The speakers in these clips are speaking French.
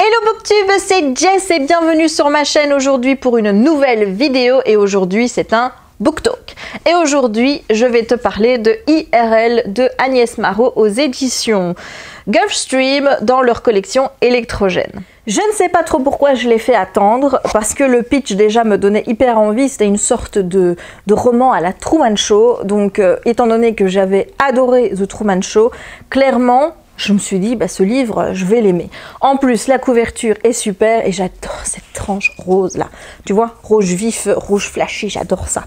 Hello Booktube, c'est Jess et bienvenue sur ma chaîne aujourd'hui pour une nouvelle vidéo et aujourd'hui c'est un Book Talk. Et aujourd'hui je vais te parler de IRL de Agnès Marot aux éditions Gulfstream dans leur collection Électrogène. Je ne sais pas trop pourquoi je l'ai fait attendre, parce que le pitch déjà me donnait hyper envie, c'était une sorte de roman à la Truman Show, donc étant donné que j'avais adoré The Truman Show, clairement je me suis dit, bah, ce livre, je vais l'aimer. En plus, la couverture est super et j'adore cette tranche rose là. Tu vois, rouge vif, rouge flashy, j'adore ça.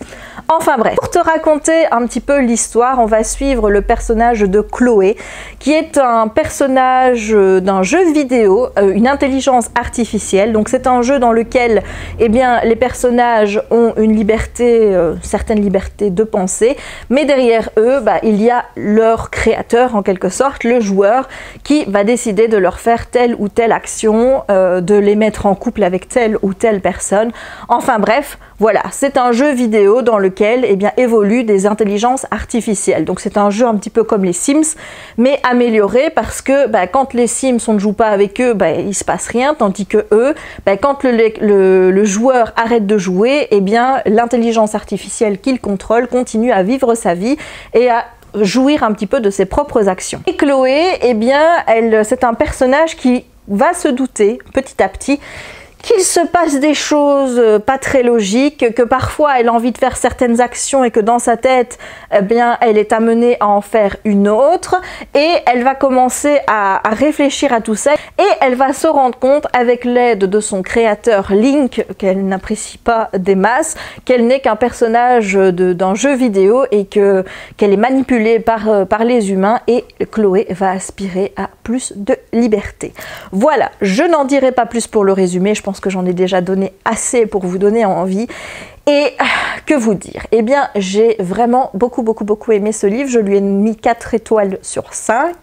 Enfin bref, pour te raconter un petit peu l'histoire, on va suivre le personnage de Chloé, qui est un personnage d'un jeu vidéo, une intelligence artificielle. Donc c'est un jeu dans lequel eh bien, les personnages ont une liberté, certaines libertés de penser, mais derrière eux, bah, il y a leur créateur en quelque sorte, le joueur, qui va décider de leur faire telle ou telle action, de les mettre en couple avec telle ou telle personne. Enfin bref, voilà, c'est un jeu vidéo dans lequel eh bien, évoluent des intelligences artificielles. Donc c'est un jeu un petit peu comme les Sims, mais amélioré parce que bah, quand les Sims, on ne joue pas avec eux, bah, il se passe rien, tandis que eux, bah, quand le joueur arrête de jouer, eh bien l'intelligence artificielle qu'il contrôle continue à vivre sa vie et à jouir un petit peu de ses propres actions. Et Chloé, eh bien, c'est un personnage qui va se douter petit à petit qu'il se passe des choses pas très logiques, que parfois elle a envie de faire certaines actions et que dans sa tête, eh bien, elle est amenée à en faire une autre et elle va commencer à réfléchir à tout ça et elle va se rendre compte avec l'aide de son créateur Link, qu'elle n'apprécie pas des masses, qu'elle n'est qu'un personnage d'un jeu vidéo et qu'elle est manipulée par les humains et Chloé va aspirer à plus de liberté. Voilà, je n'en dirai pas plus pour le résumé, je pense que j'en ai déjà donné assez pour vous donner envie. Et que vous dire? Eh bien, j'ai vraiment beaucoup aimé ce livre. Je lui ai mis 4 étoiles sur 5.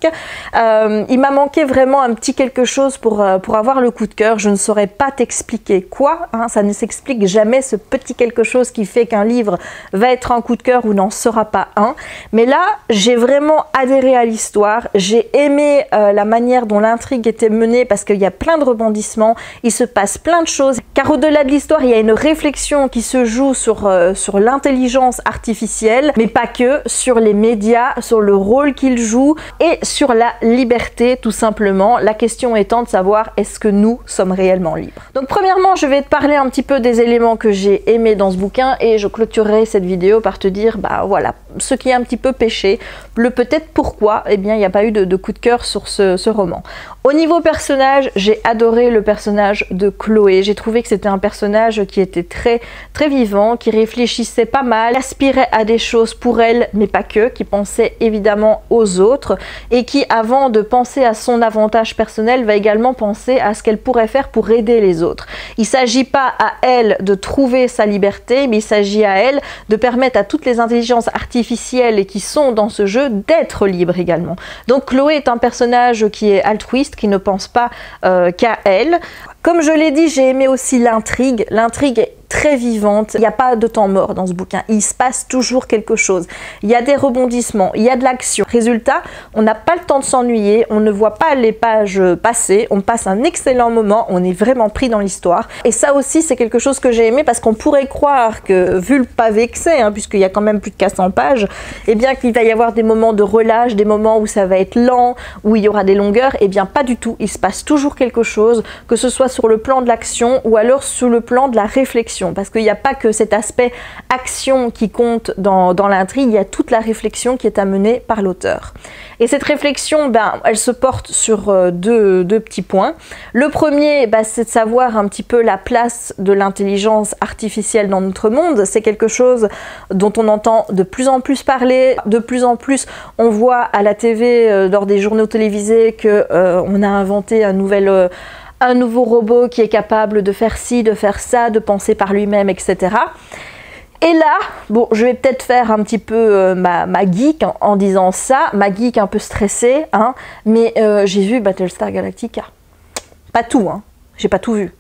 Il m'a manqué vraiment un petit quelque chose pour avoir le coup de cœur. Je ne saurais pas t'expliquer quoi. Hein, ça ne s'explique jamais, ce petit quelque chose qui fait qu'un livre va être un coup de cœur ou n'en sera pas un. Mais là, j'ai vraiment adhéré à l'histoire. J'ai aimé la manière dont l'intrigue était menée parce qu'il y a plein de rebondissements. Il se passe plein de choses. Car au-delà de l'histoire, il y a une réflexion qui se joue sur l'intelligence artificielle, mais pas que, sur les médias, sur le rôle qu'ils jouent et sur la liberté tout simplement. La question étant de savoir est-ce que nous sommes réellement libres. Donc premièrement, je vais te parler un petit peu des éléments que j'ai aimés dans ce bouquin et je clôturerai cette vidéo par te dire, bah voilà, ce qui est un petit peu péché, le peut-être pourquoi, eh bien il n'y a pas eu de coup de cœur sur ce roman. Au niveau personnage, j'ai adoré le personnage de Chloé. J'ai trouvé que c'était un personnage qui était très vivant, qui réfléchissait pas mal, aspirait à des choses pour elle, mais pas que, qui pensait évidemment aux autres et qui, avant de penser à son avantage personnel, va également penser à ce qu'elle pourrait faire pour aider les autres. Il ne s'agit pas à elle de trouver sa liberté, mais il s'agit à elle de permettre à toutes les intelligences artificielles qui sont dans ce jeu d'être libres également. Donc Chloé est un personnage qui est altruiste, qui ne pense pas qu'à elle. Comme je l'ai dit, j'ai aimé aussi l'intrigue. L'intrigue est très vivante, il n'y a pas de temps mort dans ce bouquin, il se passe toujours quelque chose, il y a des rebondissements, il y a de l'action. Résultat, on n'a pas le temps de s'ennuyer, on ne voit pas les pages passer, on passe un excellent moment, on est vraiment pris dans l'histoire. Et ça aussi, c'est quelque chose que j'ai aimé parce qu'on pourrait croire que, vu le pavé que c'est, puisqu'il y a quand même plus de 400 pages, eh bien qu'il va y avoir des moments de relâche, des moments où ça va être lent, où il y aura des longueurs, eh bien pas du tout, il se passe toujours quelque chose, que ce soit sur le plan de l'action ou alors sur le plan de la réflexion. Parce qu'il n'y a pas que cet aspect action qui compte dans l'intrigue, il y a toute la réflexion qui est amenée par l'auteur. Et cette réflexion, elle se porte sur deux petits points. Le premier, c'est de savoir un petit peu la place de l'intelligence artificielle dans notre monde. C'est quelque chose dont on entend de plus en plus parler, de plus en plus on voit à la TV, lors des journaux télévisés, qu'on a inventé un nouveau robot qui est capable de faire ci, de faire ça, de penser par lui-même, etc. Et là, bon, je vais peut-être faire un petit peu ma geek en disant ça, ma geek un peu stressée, mais j'ai vu Battlestar Galactica. Pas tout, j'ai pas tout vu,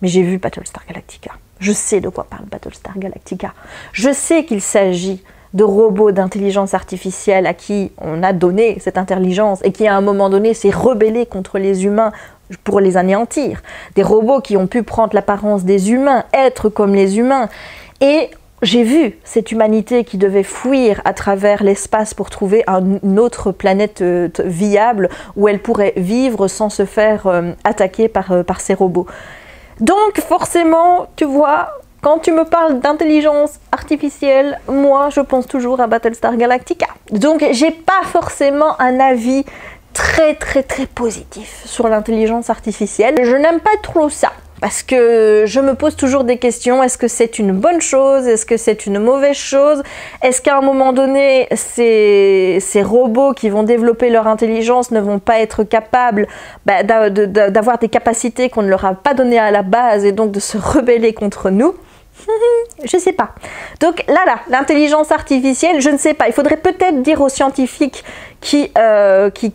mais j'ai vu Battlestar Galactica. Je sais de quoi parle Battlestar Galactica. Je sais qu'il s'agit de robots d'intelligence artificielle à qui on a donné cette intelligence et qui à un moment donné s'est rebellé contre les humains pour les anéantir. Des robots qui ont pu prendre l'apparence des humains, être comme les humains. Et j'ai vu cette humanité qui devait fuir à travers l'espace pour trouver une autre planète viable où elle pourrait vivre sans se faire attaquer par ces robots. Donc forcément, tu vois, quand tu me parles d'intelligence artificielle, moi je pense toujours à Battlestar Galactica. Donc j'ai pas forcément un avis très positif sur l'intelligence artificielle. Je n'aime pas trop ça. Parce que je me pose toujours des questions, est-ce que c'est une bonne chose? Est-ce que c'est une mauvaise chose? Est-ce qu'à un moment donné, ces robots qui vont développer leur intelligence ne vont pas être capables d'avoir des capacités qu'on ne leur a pas données à la base et donc de se rebeller contre nous? Je sais pas. Donc là, l'intelligence artificielle, je ne sais pas. Il faudrait peut-être dire aux scientifiques qui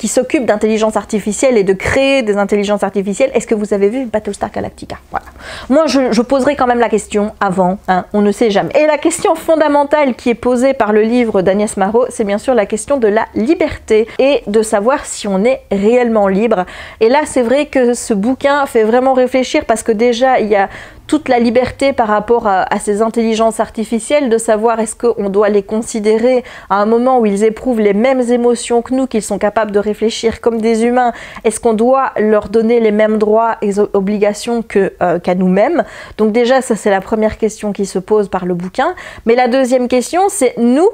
s'occupent d'intelligence artificielle et de créer des intelligences artificielles, est-ce que vous avez vu Battlestar Galactica? Voilà. Moi, je poserai quand même la question avant, hein, on ne sait jamais. Et la question fondamentale qui est posée par le livre d'Agnès Marot, c'est bien sûr la question de la liberté et de savoir si on est réellement libre. Et là, c'est vrai que ce bouquin fait vraiment réfléchir parce que déjà, il y a toute la liberté par rapport à ces intelligences artificielles, de savoir est-ce qu'on doit les considérer à un moment où ils éprouvent les mêmes émotions que nous, qu'ils sont capables de réfléchir comme des humains, est-ce qu'on doit leur donner les mêmes droits et obligations qu'à nous-mêmes? Donc déjà, ça c'est la première question qui se pose par le bouquin. Mais la deuxième question, c'est nous,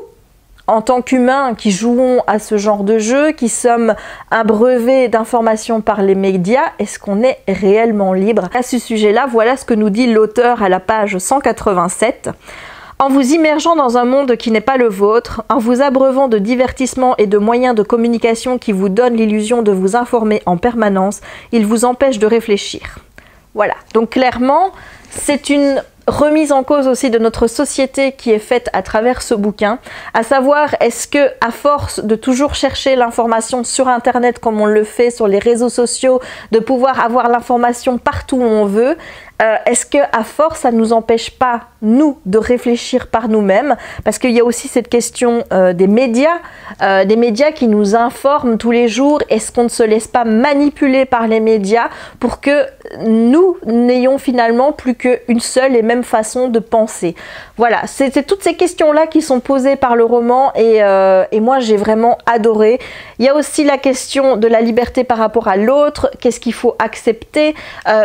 en tant qu'humains qui jouons à ce genre de jeu, qui sommes abreuvés d'informations par les médias, est-ce qu'on est réellement libre? À ce sujet-là, voilà ce que nous dit l'auteur à la page 187. En vous immergeant dans un monde qui n'est pas le vôtre, en vous abreuvant de divertissements et de moyens de communication qui vous donnent l'illusion de vous informer en permanence, il vous empêche de réfléchir. Voilà, donc clairement, c'est une remise en cause aussi de notre société qui est faite à travers ce bouquin, à savoir est-ce que à force de toujours chercher l'information sur internet comme on le fait sur les réseaux sociaux, de pouvoir avoir l'information partout où on veut, est-ce que à force ça ne nous empêche pas nous de réfléchir par nous-mêmes? Parce qu'il y a aussi cette question des médias qui nous informent tous les jours. Est-ce qu'on ne se laisse pas manipuler par les médias pour que nous n'ayons finalement plus qu'une seule et même façon de penser? Voilà, c'est toutes ces questions-là qui sont posées par le roman et moi j'ai vraiment adoré. Il y a aussi la question de la liberté par rapport à l'autre, qu'est-ce qu'il faut accepter.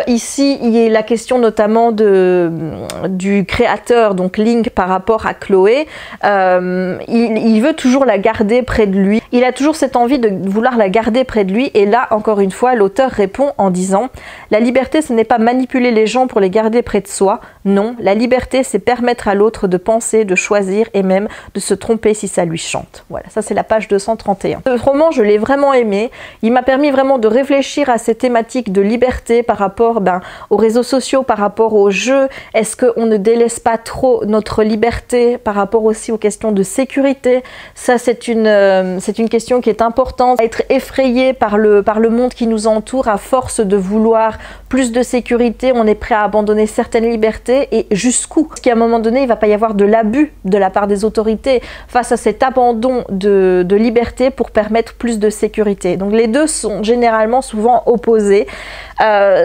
Ici, il y a la question notamment du créateur, donc Link, par rapport à Chloé. Il veut toujours la garder près de lui. Il a toujours cette envie de vouloir la garder près de lui. Et là, encore une fois, l'auteur répond en disant « La liberté, ce n'est pas manipuler les gens pour les garder près de soi. Non, la liberté, c'est permettre à l'autre de penser, de choisir et même de se tromper si ça lui chante. » Voilà, ça c'est la page 231. Ce roman, je l'ai vraiment aimé. Il m'a permis vraiment de réfléchir à ces thématiques de liberté par rapport aux réseaux sociaux, par rapport aux jeux. Est-ce qu'on ne délaisse pas trop notre liberté par rapport aussi aux questions de sécurité? Ça, c'est une question qui est importante. Être effrayé par le monde qui nous entoure à force de vouloir plus de sécurité, on est prêt à abandonner certaines libertés et jusqu'où? Parce qu'à un moment donné, il ne va pas y avoir de l'abus de la part des autorités face à cet abandon de liberté pour permettre plus de sécurité. Donc les deux sont généralement souvent opposés.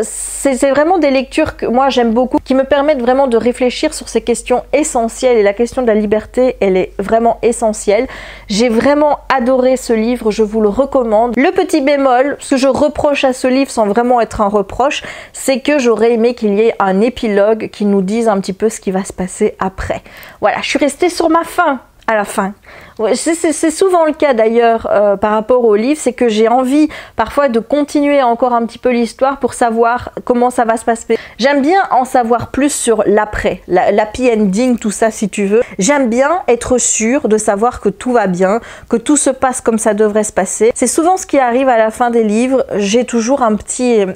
C'est vraiment des lectures que moi j'aime beaucoup, qui me permettent vraiment de réfléchir sur ces questions essentielles, et la question de la liberté, elle est vraiment essentielle. J'ai vraiment adoré ce livre, je vous le recommande. Le petit bémol, ce que je reproche à ce livre sans vraiment être un reproche, c'est que j'aurais aimé qu'il y ait un épilogue qui nous dise un petit peu ce qui va se passer après. Voilà, je suis restée sur ma faim à la fin. Ouais, c'est souvent le cas d'ailleurs par rapport au livre, c'est que j'ai envie parfois de continuer encore un petit peu l'histoire pour savoir comment ça va se passer. J'aime bien en savoir plus sur l'après, l'happy ending, tout ça si tu veux. J'aime bien être sûre de savoir que tout va bien, que tout se passe comme ça devrait se passer. C'est souvent ce qui arrive à la fin des livres. J'ai toujours un petit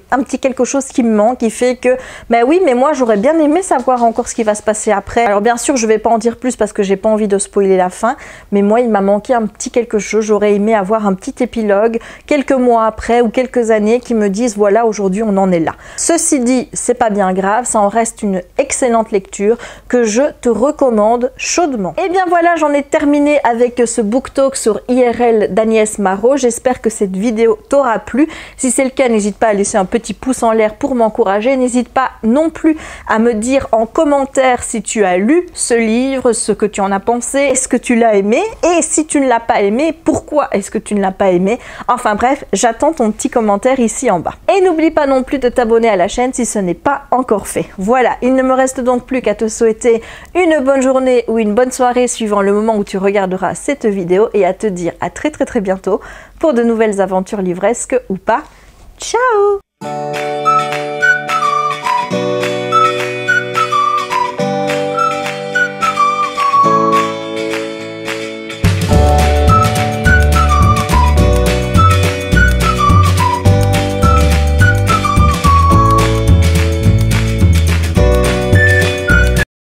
quelque chose qui me manque, qui fait que, ben oui, mais moi j'aurais bien aimé savoir encore ce qui va se passer après. Alors bien sûr, je vais pas en dire plus parce que j'ai pas envie de spoiler la fin, mais moi il m'a manqué un petit quelque chose, j'aurais aimé avoir un petit épilogue quelques mois après ou quelques années qui me disent voilà aujourd'hui on en est là. Ceci dit, c'est pas bien grave, ça en reste une excellente lecture que je te recommande chaudement. Et bien voilà, j'en ai terminé avec ce book talk sur IRL d'Agnès Marot. J'espère que cette vidéo t'aura plu. Si c'est le cas, n'hésite pas à laisser un petit pouce en l'air pour m'encourager. N'hésite pas non plus à me dire en commentaire si tu as lu ce livre, ce que tu en as pensé, est-ce que tu l'as aimé, et si tu ne l'as pas aimé, pourquoi est-ce que tu ne l'as pas aimé. Enfin bref, j'attends ton petit commentaire ici en bas. Et n'oublie pas non plus de t'abonner à la chaîne si ce n'est pas encore fait. Voilà, il ne me reste donc plus qu'à te souhaiter une bonne journée ou une bonne soirée suivant le moment où tu regarderas cette vidéo et à te dire à très bientôt pour de nouvelles aventures livresques ou pas. Ciao!